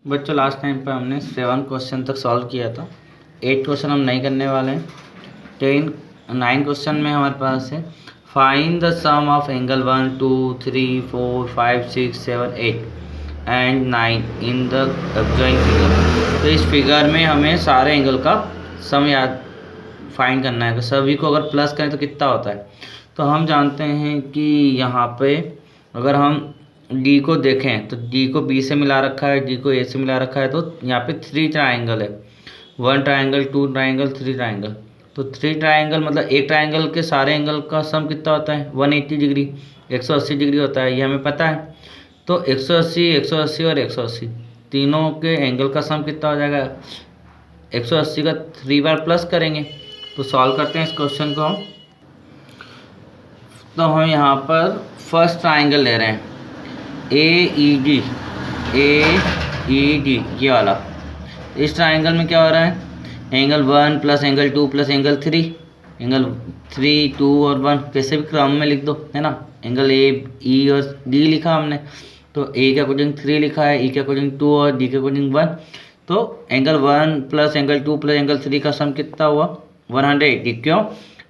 बच्चों last time पर हमने 7 क्वेश्चन तक सॉल्व किया था। 8 क्वेश्चन हम नहीं करने वाले हैं। 9 क्वेश्चन में हमारे पास है find the sum of angle 1 2 3 4 5 6 7 8 and 9 in the adjoining figure. तो इस फिगर में हमें सारे एंगल का सम याद फाइंड करना है। तो सभी को अगर प्लस करें तो कितना होता है। तो हम जानते हैं कि यहाँ पे अगर हम डी को देखें तो डी को बी से मिला रखा है, डी को ए से मिला रखा है। तो यहाँ पे 3 ट्राइंगल है, 1 ट्राइंगल 2 ट्राइंगल 3 ट्राइंगल। तो 3 ट्राइंगल मतलब एक ट्राइंगल के सारे एंगल का सम कितना होता है 180 डिग्री, 180 डिग्री होता है, ये हमें पता है। तो 180 180 और 180 तीनों के एंगल का सम कितना हो जाएगा 180 का 3 बार प्लस करेंगे। तो सॉल्व करते हैं इस क्वेश्चन को हम। तो हम यहाँ पर फर्स्ट ट्राइंगल ले रहे हैं AED ये वाला। इस ट्राइंगल में क्या हो रहा है angle 1 plus angle 2 plus angle 3, angle 3 2 और 1 कैसे भी क्रम में लिख दो, है ना। एंगल E और D लिखा हमने, तो A के अकॉर्डिंग 3 लिखा है, E के अकॉर्डिंग 2 और D के अकॉर्डिंग 1। तो angle 1 plus angle 2 plus angle 3 का सम कितना हुआ 180। क्यों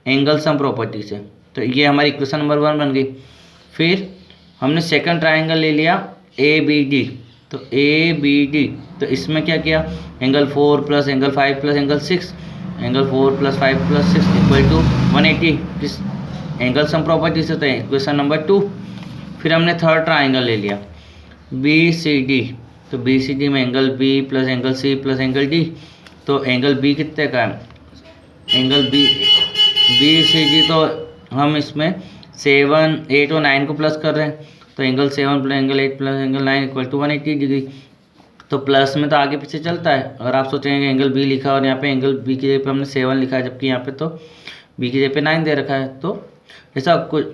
एंगल सम प्रॉपर्टी से। तो ये हमारी इक्वेशन नंबर 1 बन गई। फिर हमने सेकंड ट्राइंगल ले लिया ABD। तो ABD तो इसमें क्या किया angle 4 plus angle 5 plus angle 6, angle 4 plus 5 plus 6 equal to 180। किस एंगल सम प्रॉपर्टी से, तो इक्वेशन नंबर 2। फिर हमने थर्ड ट्राइंगल ले लिया BCD। तो BCD में angle B plus angle C plus angle D। तो एंगल B कितने का है एंगल BCD। तो हम इसमें 7 8 और 9 को प्लस कर रहे हैं। तो angle 7 plus angle 8 plus angle 9 equal to 180 degree. तो प्लस में तो आगे पीछे चलता है। अगर आप सोचेंगे एंगल B लिखा और यहाँ पे एंगल B की जगह पे हमने 7 लिखा है, जबकि यहाँ पे तो B की जगह पे 9 दे रखा है। तो ऐसा कुछ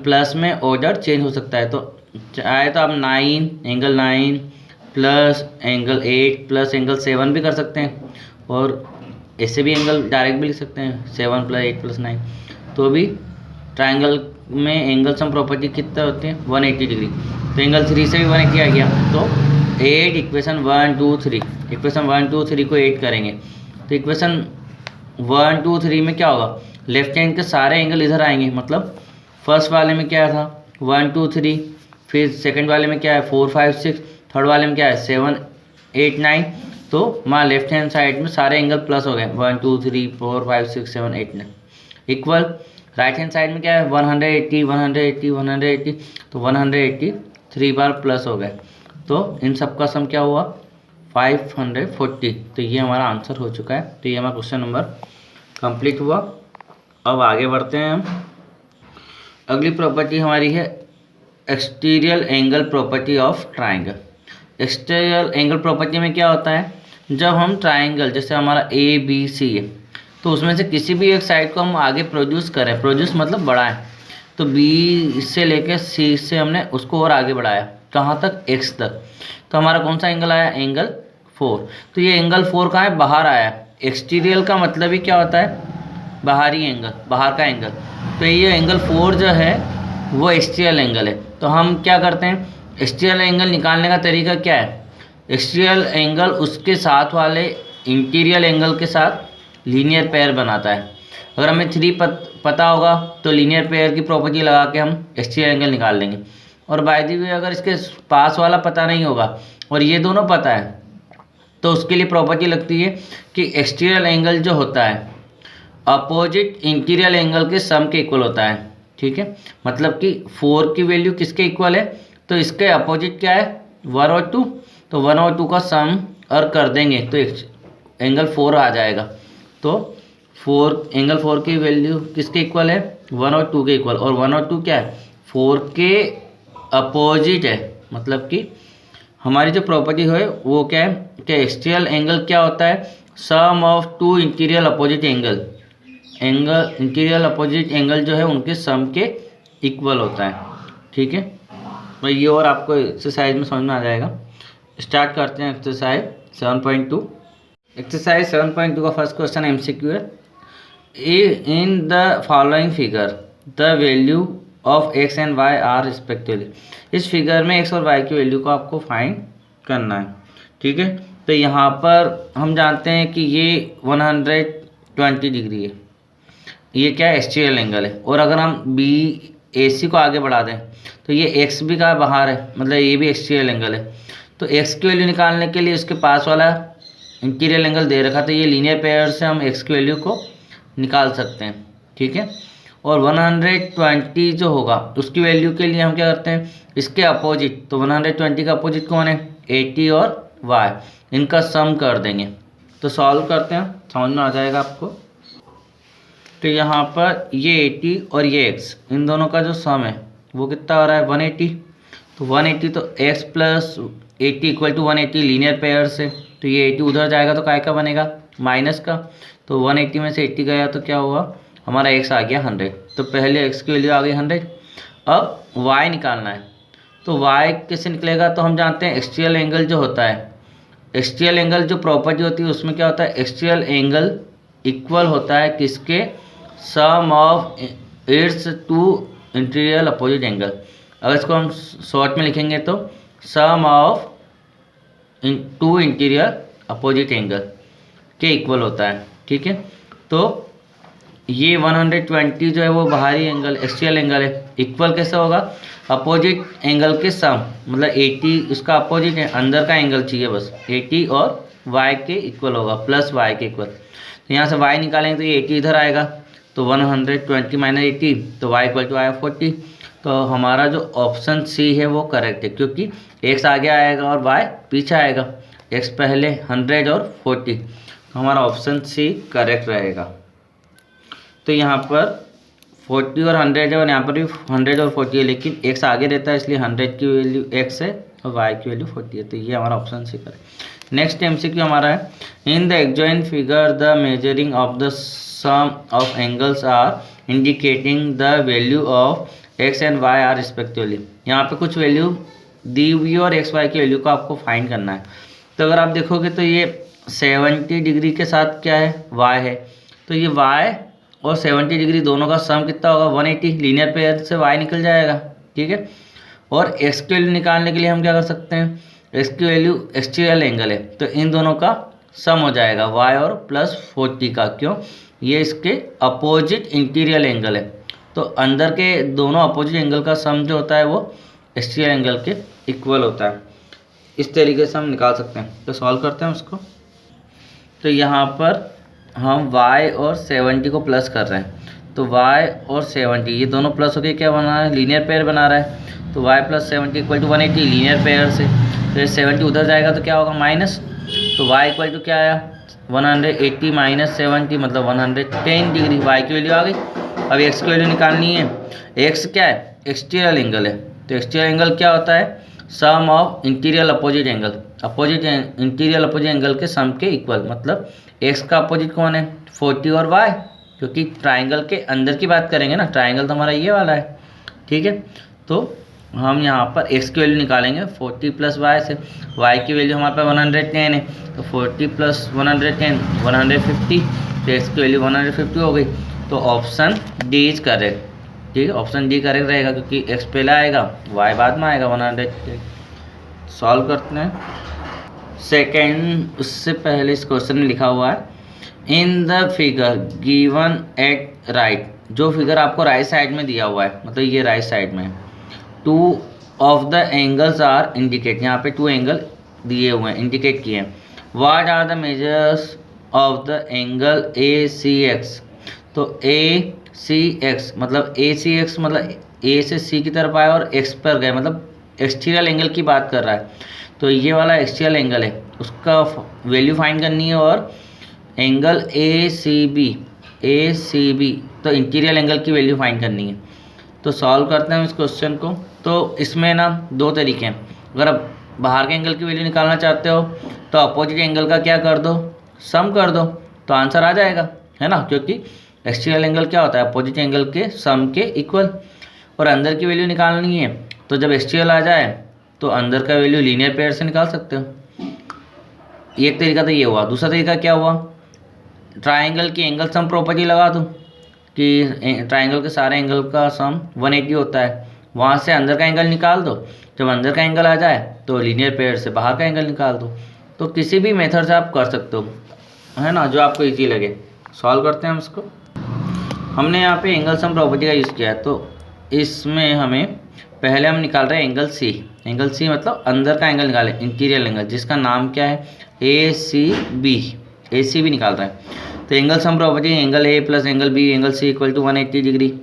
प्लस में ऑर्डर चेंज हो सकता है। तो चाहे तो आप 9 angle 9 plus angle 8 plus angle 7 भी कर सकते हैं, और ऐसे भी एंगल डायरेक्ट भी लिख सकते हैं 7 प्लस 8 प्लस 9। तो भी ट्राइंगल में एंगल सम प्रॉपर्टी कितना होती है 180 डिग्री। तो एंगल 3 से भी 180 आ गया। तो 8 इक्वेशन 1 2 3 इक्वेशन 1 2 3 को 8 करेंगे। तो इक्वेशन 1 2 3 में क्या होगा लेफ्ट हैंड के सारे एंगल इधर आएंगे। मतलब फर्स्ट वाले में क्या था 1 2 3, फिर सेकंड वाले में क्या है 4 5 6, थर्ड वाले में क्या है 7 8 9। तो वहाँ लेफ्ट हैंड साइड में सारे एंगल प्लस हो गए 1 2 3 4 5 6 7 8 9 इक्वल। राइट हैंड साइड में क्या है 180 180 180। तो 180 3 बार प्लस हो गए। तो इन सब का सम क्या हुआ 540। तो ये हमारा आंसर हो चुका है। तो ये हमारा क्वेश्चन नंबर कंप्लीट हुआ। अब आगे बढ़ते हैं हम। अगली प्रॉपर्टी हमारी है exterior angle property of triangle. Exterior angle property में क्या होता है जब हम ट्राइंगल जैसे हमारा ABC है, तो उसमें से किसी भी एक साइड को हम आगे प्रोड्यूस करें, प्रोड्यूस मतलब बढ़ाएं। तो B से लेकर C से हमने उसको और आगे बढ़ाया, कहाँ तक X तक। तो हमारा कौन सा एंगल आया एंगल 4। तो ये एंगल 4 कहाँ है बाहर आया। एक्सटीरियर का मतलब ही क्या होता है बाहरी एंगल, बाहर का एंगल। तो ये एंगल 4 जो है वो एक्सटीरियर एंगल है। तो हम क्या करते हैं एक्सटीरियर एंगल निकालने का तरीका क्या है एक्सटीरियर एंगल उसके साथ वाले इंटीरियर एंगल के साथ लीनियर पेयर बनाता है। अगर हमें 3 पता होगा तो लीनियर पेयर की प्रॉपर्टी लगा के हम एक्सटीरियर एंगल निकाल लेंगे। और बाय द वे अगर इसके पास वाला पता नहीं होगा और ये दोनों पता है, तो उसके लिए प्रॉपर्टी लगती है कि एक्सटीरियर एंगल जो होता है अपोजिट इंटीरियर एंगल के सम के इक्वल होता है। ठीक है, मतलब कि 4 की वैल्यू किसके इक्वल है, तो इसके अपोजिट क्या है 1 और 2। तो 1 और 2 का सम और कर देंगे तो एंगल 4 आ जाएगा। तो एंगल 4 की वैल्यू किसके इक्वल है 1 और 2 के इक्वल। और 1 और 2 क्या है 4 के अपोजिट है। मतलब कि हमारी जो प्रॉपर्टी है वो क्या है कि एक्सटीरियर एंगल क्या होता है sum of 2 interior opposite angle. Interior opposite angle जो है उनके सम के इक्वल होता है। ठीक है, तो ये और आपको एक्सरसाइज में समझ में आ जाएगा। स्टार्ट करते हैं एक्सरसाइज 7.2। एक्सरसाइज 7.2 का फर्स्ट क्वेश्चन MCQ है। In the following figure the value of X and Y are respectively. इस फिगर में X और Y की वैल्यू को आपको फाइंड करना है। ठीक है। तो यहाँ पर हम जानते हैं कि ये 120 डिग्री है, ये क्या है, एसटीएल एंगल है। और अगर हम बी ए सी को आगे बढ़ा दें तो ये एक्स भी का बाहर है, मतलब ये भी एसटीएल एंगल है। तो एक्स की वैल्यू निकालने के लिए उसके पास वाला इंटीरियर एंगल दे रखा, तो ये लीनियर पेयर से हम एक्स की वैल्यू को निकाल सकते हैं, ठीक है। और 120 जो होगा उसकी वैल्यू के लिए हम क्या करते हैं, इसके अपोजिट, तो 120 का अपोजिट कौन है, 80 और y, इनका सम कर देंगे। तो सॉल्व करते हैं, समझ में आ जाएगा आपको। तो यहाँ पर ये 80 और ये x, इन दोनों का जो सम है वो कितना हो रहा है, 180। तो 180 तो x plus 80 equal to 180 linear pair से, तो ये 80 उधर जाएगा तो काय का बनेगा, माइनस का। तो 180 में से 80 गया तो क्या हुआ, हमारा x आ गया 100। तो पहले x की वैल्यू आ गई 100। अब y निकालना है, तो y कैसे निकलेगा, तो हम जानते हैं एक्सटीरियल एंगल जो होता है, एक्सटीरियल एंगल जो प्रॉपर्टी होती है उसमें क्या होता है, एक्सटीरियल एंगल इक्वल होता है किसके, sum of its two interior opposite angle. अगर इसको हम शॉर्ट में लिखेंगे तो sum of two interior opposite angle के इक्वल होता है, ठीक है। तो ये 120 जो है वो बाहरी एंगल एक्सटीरियल एंगल है, इक्वल कैसे होगा, अपोजिट एंगल के सम, मतलब 80 उसका अपोजिट है, अंदर का एंगल चाहिए बस, 80 और y के इक्वल होगा, प्लस y के इक्वल। तो यहाँ से y निकालेंगे तो ये 80 इधर आएगा, तो 120 माइनस 80, तो y इक्वल टू आया 40। तो हमारा जो ऑप्शन सी है वो करेक्ट है, क्योंकि x आगे आएगा और y पीछे आएगा, x पहले 100 और 40, तो हमारा ऑप्शन सी करेक्ट रहेगा। तो यहाँ पर 40 और 100 है और यहाँ पर भी 100 और 40 है, लेकिन x आगे रहता है इसलिए 100 की वैल्यू x है और y की वैल्यू 40 है, तो ये हमारा option c correct. Next MCQ हमारा है, in the adjoint figure the measuring of the sum of angles are indicating the value of x and y are respectively. यहाँ पे कुछ वैल्यू दी हुई है और x y की वैल्यू को आपको फाइंड करना है। तो अगर आप देखोगे तो ये 70 डिग्री के साथ क्या है, y है, तो ये y और 70 डिग्री दोनों का सम कितना होगा, 180, लीनियर पेयर से y निकल जाएगा, ठीक है। और x की वैल्यू निकालने के लिए हम क्या कर सकते हैं, x की वैल्यू एक्सटीरियल एंगल है, तो इन दोनों का सम हो जाएगा y और प्लस 40 का, क्यों, ये इसके अपोजिट इंटीरियर एंगल है, तो अंदर के दोनों अपोजिट एंगल का सम जो होता है वो एक्सटीरियर एंगल के इक्वल होता है। इस तरीके से हम निकाल सकते हैं। तो सॉल्व करते हैं उसको। तो यहाँ पर हम y और 70 को प्लस कर रहे हैं, तो y और 70 ये दोनों प्लस होकर क्या बना रहा है, लीनियर पेयर बना रहा है। तो y plus 70 equal to 180 linear pair से, तो 70 उधर जाएगा तो क्या होगा, माइनस। तो y इक्वल टू क्या आया, 180 माइनस 70 मतलब 110 डिग्री, y की वैल्यू आ गई। अब x की वैल्यू निकालनी है, x क्या है, एक्सटीरियल एंगल है, तो एक्सटीरियल एंगल क्या होता है, sum of interior opposite angle, opposite interior opposite angle के सम के इक्वल, मतलब x का अपोजिट कौन है, 40 और y, क्योंकि ट्राइंगल के अंदर की बात करेंगे ना, ट्राइंगल तो हमारा ये वाला है, ठीक है। तो हम यहाँ पर x की वैल्यू निकालेंगे 40 प्लस y से, y की वैल्यू हमारे पास 110 है, तो 40 प्लस 110 150, तो x की वैल्यू 150 हो गई। तो ऑप्शन डी इज करेक्ट, ठीक है, ऑप्शन डी करेक्ट रहेगा, क्योंकि x पहले आएगा y बाद में आएगा 100। सॉल्व करते हैं। सेकेंड, उससे पहले इस क्वेश्चन में लिखा हुआ है, in the figure given at right, जो फिगर आपको राइट साइड में दिया हुआ है, मतलब ये राइट साइड में, two of the angles are indicate, यहाँ पे 2 एंगल दिए हुए हैं, इंडिकेट किए हैं। What are the measures of the angle A C x, तो ए सी एक्स मतलब ए सी एक्स मतलब ए से सी की तरफ आए और एक्स पर गए, मतलब एक्सटीरियल एंगल की बात कर रहा है। तो ये वाला एक्सटीरियल एंगल है, उसका वैल्यू फाइंड करनी है, और एंगल ए सी बी तो इंटीरियर एंगल की वैल्यू फाइंड करनी है। तो सॉल्व करते हैं इस क्वेश्चन को। तो इसमें ना 2 तरीके हैं, अगर आप बाहर के एंगल की वैल्यू निकालना चाहते हो तो अपोजिट एंगल का क्या कर दो, सम कर दो, तो आंसर आ जाएगा, है ना, क्योंकि एक्सटीरियल एंगल क्या होता है, अपोजिट एंगल के सम के इक्वल। और अंदर की वैल्यू निकालनी है, तो जब एक्सटीरियल आ जाए तो अंदर का वैल्यू लीनियर पेयर से निकाल सकते हो। एक तरीका तो ये हुआ। दूसरा तरीका क्या हुआ, ट्राइंगल की एंगल सम प्रॉपर्टी लगा दूँ कि ट्राइंगल के सारे एंगल का सम 180 होता है, वहाँ से अंदर का एंगल निकाल दो, जब अंदर का एंगल आ जाए तो लीनियर पेयर से बाहर का एंगल निकाल दो। तो किसी भी मेथड से आप कर सकते हो, है ना, जो आपको इजी लगे। सॉल्व करते हैं हम इसको। हमने यहाँ पे एंगल सम प्रॉपर्टी का यूज़ किया है, तो इसमें हमें पहले हम निकाल रहे हैं एंगल सी। एंगल सी मतलब अंदर का एंगल निकालें, इंटीरियर एंगल, जिसका नाम क्या है, ए सी बी निकाल रहे हैं। तो angle sum property angle a plus angle b angle c equal to 180 degree.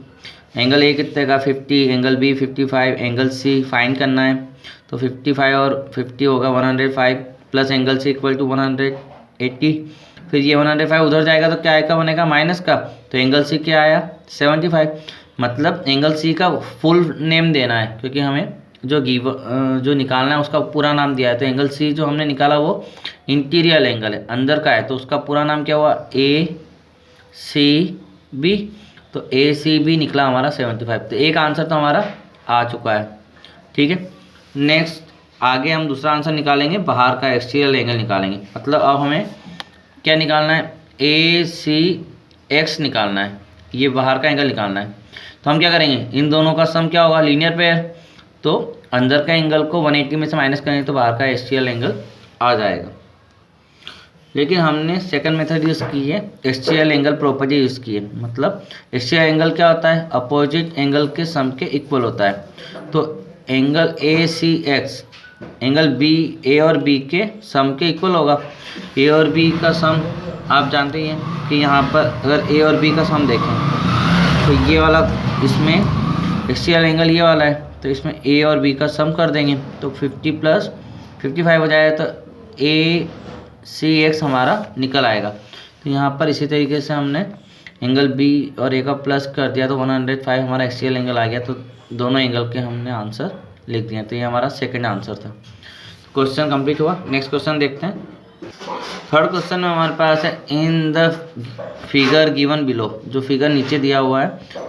Angle a कितने का 50, angle b 55, angle c find करना है, तो 55 और 50 होगा 105 plus angle c equal to 180। फिर ये 105 उधर जाएगा तो क्या आएगा, बनेगा माइनस का, तो एंगल सी क्या आया 75। मतलब एंगल सी का फुल नेम देना है, क्योंकि हमें जो निकालना है उसका पूरा नाम दिया है। तो एंगल सी जो हमने निकाला वो इंटीरियर एंगल है, अंदर का है, तो उसका पूरा नाम क्या हुआ, ए सी बी। तो ए सी बी निकला हमारा 75। तो एक आंसर तो हमारा आ चुका है। ठीक है, नेक्स्ट आगे हम दूसरा आंसर निकालेंगे, बाहर का एक्सटीरियर एंगल निकालेंगे। मतलब अब हमें क्या निकालना है, ए सी एक्स निकालना है, ये बाहर का एंगल निकालना है। तो हम क्या करेंगे, इन दोनों का सम क्या होगा, लीनियर पेयर। तो अंदर का एंगल को 180 में से माइनस करेंगे तो बाहर का एक्सटीरियर एंगल आ जाएगा। लेकिन हमने सेकंड मेथड यूज़ की है, एक्सटीरियर एंगल प्रॉपर्टी यूज़ की है। मतलब एक्सटीरियर एंगल क्या होता है, अपोजिट एंगल के सम के इक्वल होता है। तो angle A C X angle B, A और बी के सम के इक्वल होगा। ए और बी का सम आप जानते ही हैं कि यहाँ पर अगर ए और बी का सम देखें तो ये वाला, इसमें एक्सटीरियर एंगल ये वाला है, तो इसमें ए और बी का सम कर देंगे तो 50 प्लस 55 हो जाएगा, तो ए सी एक्स हमारा निकल आएगा। तो यहाँ पर इसी तरीके से हमने एंगल बी और ए का प्लस कर दिया तो 105 हमारा एक्सटीरियर एंगल आ गया। तो दोनों एंगल के हमने आंसर लिख दिए। तो ये हमारा सेकंड आंसर था। क्वेश्चन कंप्लीट हुआ। नेक्स्ट क्वेश्चन देखते हैं। थर्ड क्वेश्चन में हमारे पास है, in the figure given below, जो फिगर नीचे दिया हुआ है,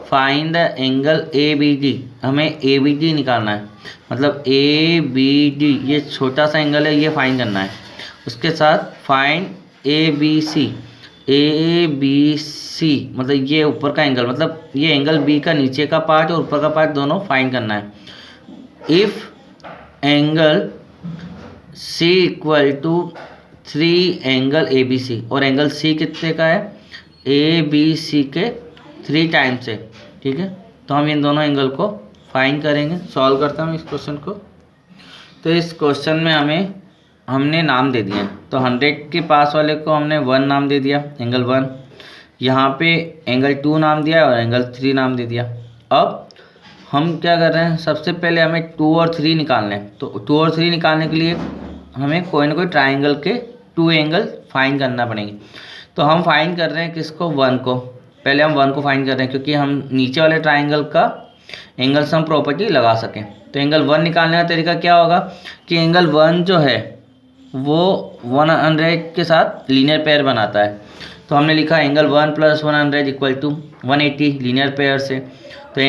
find the angle a b d. हमें ए बी डी निकालना है। मतलब ए बी डी ये छोटा सा एंगल है, ये फाइंड करना है। उसके साथ फाइंड ए बी सी मतलब ये ऊपर का एंगल, मतलब ये एंगल बी का नीचे का पार्ट और ऊपर का पार्ट दोनों फाइंड करना है। If angle c equal to 3 angle a b c, और एंगल सी कितने का है, ए बी सी के 3 टाइम्स है। ठीक है, तो हम इन दोनों एंगल को फाइंड करेंगे। सॉल्व करते हैं हम इस क्वेश्चन को। तो इस क्वेश्चन में हमने नाम दे दिए। तो 100 के पास वाले को हमने 1 नाम दे दिया, एंगल 1। यहाँ पे एंगल 2 नाम दिया और एंगल 3 नाम दे दिया। अब हम क्या कर रहे हैं, सबसे पहले हमें 2 और 3 निकालने हैं। तो 2 और 3 निकालने के लिए हमें कोई ना कोई ट्राइंगल के 2 एंगल फाइंड करना पड़ेंगे। तो हम फाइंड कर रहे हैं किसको, 1 को। पहले हम 1 को फाइंड कर रहे हैं, क्योंकि हम नीचे वाले ट्राइंगल का एंगल सम प्रॉपर्टी लगा सकें। तो एंगल 1 निकालने का तरीका क्या होगा कि एंगल 1 जो है वो 100 के साथ लीनियर पेयर बनाता है। तो हमने लिखा angle 1 plus 100 equal to 180 linear pair से। तो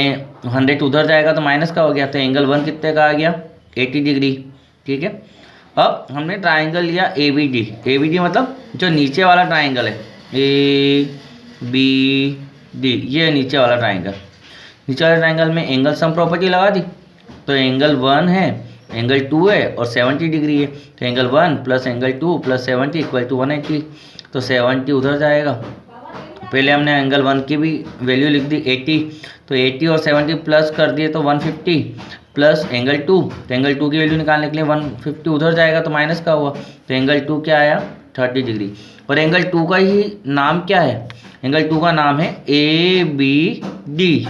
100 उधर जाएगा तो माइनस का हो गया, तो एंगल 1 कितने का आ गया, 80 डिग्री। ठीक है, अब हमने ट्राइंगल लिया ए बी डी मतलब जो नीचे वाला ट्राइंगल है, ए बी डी, ये नीचे वाला ट्राइंगल। नीचे वाले ट्राइंगल में एंगल सम प्रॉपर्टी लगा दी। तो एंगल 1 है, एंगल 2 है और 70 डिग्री है। तो angle 1 plus angle 2 plus 70 equal to 180। तो 70 उधर जाएगा। पहले हमने एंगल 1 की भी वैल्यू लिख दी 80। तो 80 और 70 प्लस कर दिए तो 150 प्लस एंगल 2। तो एंगल 2 की वैल्यू निकालने के लिए 150 उधर जाएगा तो माइनस का हुआ। तो एंगल 2 क्या आया, 30 डिग्री। और एंगल 2 का ही नाम क्या है, एंगल 2 का नाम है ए बी डी।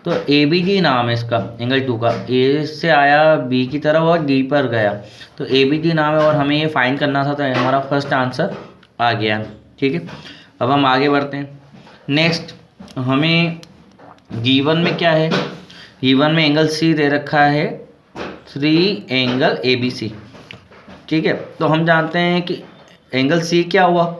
तो ए बी डी नाम है इसका, एंगल 2 का। ए से आया बी की तरफ और डी पर गया, तो ए बी डी नाम है। और हमें ये फाइंड करना था, तो हमारा फर्स्ट आंसर आ गया। ठीक है, अब हम आगे बढ़ते हैं। नेक्स्ट हमें गिवन में क्या है, गिवन में एंगल सी दे रखा है 3 एंगल ए बी सी। ठीक है, तो हम जानते हैं कि एंगल सी क्या हुआ,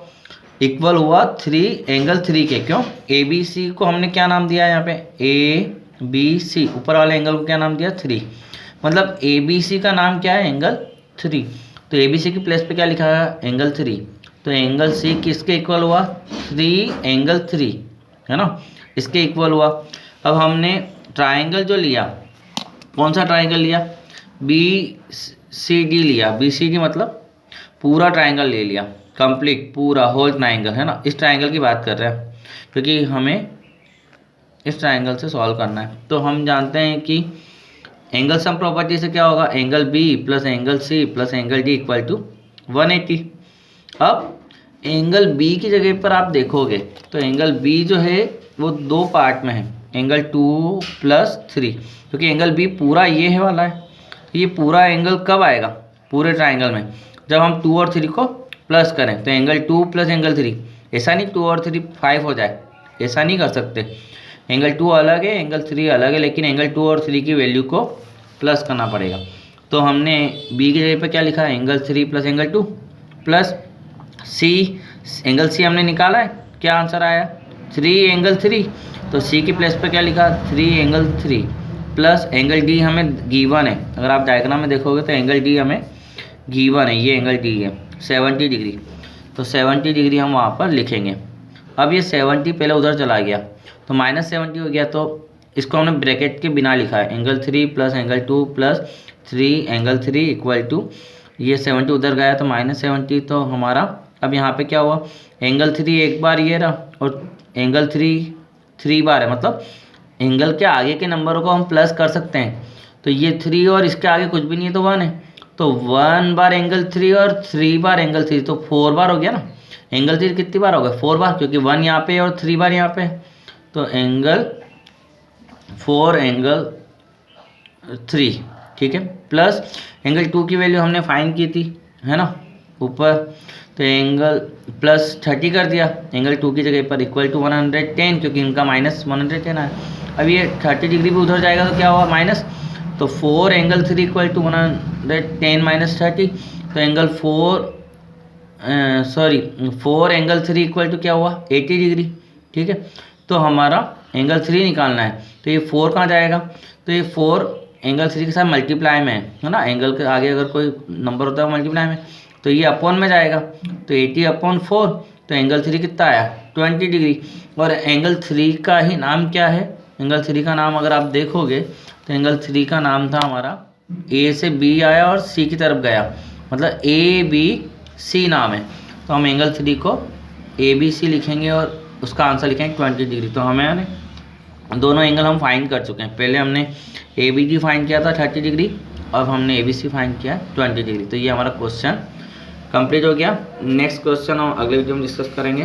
इक्वल हुआ 3 एंगल 3 के। क्यों, ए बी सी को हमने क्या नाम दिया है यहाँ पे, ए बी सी। ऊपर वाले एंगल को क्या नाम दिया, 3। मतलब ए बी सी का नाम क्या है, एंगल 3। तो ए बी सी की प्लेस पे क्या लिखा है, एंगल 3। तो एंगल सी किसके इक्वल हुआ, 3 एंगल 3, है ना, इसके इक्वल हुआ। अब हमने ट्राइंगल जो लिया, कौन सा ट्राइंगल लिया, बी सी डी लिया। बी सी डी मतलब पूरा ट्राइंगल ले लिया, कंप्लीट पूरा होल ट्राइंगल, है ना। इस ट्राइंगल की बात कर रहे हैं क्योंकि हमें इस ट्राइंगल से सॉल्व करना है। तो हम जानते हैं कि एंगल सम प्रॉपर्टी से क्या होगा, angle b plus angle c plus angle d equal to 180। अब एंगल बी की जगह पर आप देखोगे तो एंगल बी जो है वो दो पार्ट में है, एंगल 2 प्लस 3, क्योंकि एंगल बी पूरा ये है वाला है। ये पूरा एंगल कब आएगा पूरे ट्राइंगल में, जब हम 2 और 3 को प्लस करें। तो एंगल 2 प्लस एंगल 3, ऐसा नहीं 2 और 3 5 हो जाए, ऐसा नहीं कर सकते। एंगल 2 अलग है, एंगल 3 अलग है, लेकिन एंगल 2 और 3 की वैल्यू को प्लस करना पड़ेगा। तो हमने बी की जगह पे क्या लिखा है, एंगल 3 प्लस एंगल 2 प्लस सी, एंगल सी हमने निकाला है, क्या आंसर आया 3 एंगल 3। तो सी की प्लेस पे क्या लिखा 3 एंगल 3 प्लस एंगल डी हमें गिवन है। अगर आप डायग्राम में देखोगे तो एंगल डी हमें गिवन है, ये एंगल डी है 70 डिग्री। तो 70 डिग्री हम वहाँ पर लिखेंगे। अब ये 70 पहले उधर चला गया तो -70 हो गया, तो इसको हमने ब्रैकेट के बिना लिखा है, angle 3 plus angle 2 plus 3 angle 3 equal to, ये 70 उधर गया तो -70। तो हमारा अब यहाँ पे क्या हुआ, एंगल 3 एक बार ये रहा और एंगल 3 बार है, मतलब एंगल के आगे के नंबरों को हम प्लस कर सकते हैं। तो ये 3 और इसके आगे कुछ भी नहीं है तो 1 है, तो 1 बार एंगल 3 और 3 बार एंगल 3, तो 4 बार हो गया ना। एंगल 3 कितनी बार होगा 4 बार, क्योंकि 1 यहाँ पे और 3 बार यहाँ पे। तो एंगल 4 एंगल 3, ठीक है, प्लस एंगल 2 की वैल्यू हमने फाइंड की थी, है ना, ऊपर। तो एंगल प्लस 30 कर दिया एंगल 2 की जगह पर, इक्वल टू 110, क्योंकि इनका -110 है। अब ये 30 डिग्री भी उधर जाएगा तो क्या हुआ माइनस, तो 4 एंगल 3 इक्वल टू 110 माइनस 30। तो एंगल 4 एंगल 3 इक्वल टू क्या हुआ 80 डिग्री, ठीक है। तो हमारा एंगल 3 निकालना है, तो ये 4 कहाँ जाएगा, तो ये 4 एंगल 3 के साथ मल्टीप्लाई में है ना, एंगल के आगे अगर कोई नंबर होता है मल्टीप्लाई में, तो ये अपॉन में जाएगा, तो 80/4। तो एंगल 3 कितना आया 20 डिग्री। और एंगल 3 का ही नाम क्या है, एंगल 3 का नाम अगर आप देखोगे तो एंगल 3 का नाम था हमारा, ए से बी आया और सी की तरफ गया, मतलब ABC नाम है। तो हम एंगल 3 को ABC लिखेंगे और उसका आंसर लिखेंगे 20 डिग्री। तो हमें दोनों एंगल हम फाइंड कर चुके हैं, पहले हमने ABD फाइंड किया था 30 डिग्री, अब हमने ABC फाइंड किया 20 डिग्री। तो ये हमारा क्वेश्चन कंप्लीट हो गया। नेक्स्ट क्वेश्चन हम अगले वीडियो में डिस्कस करेंगे।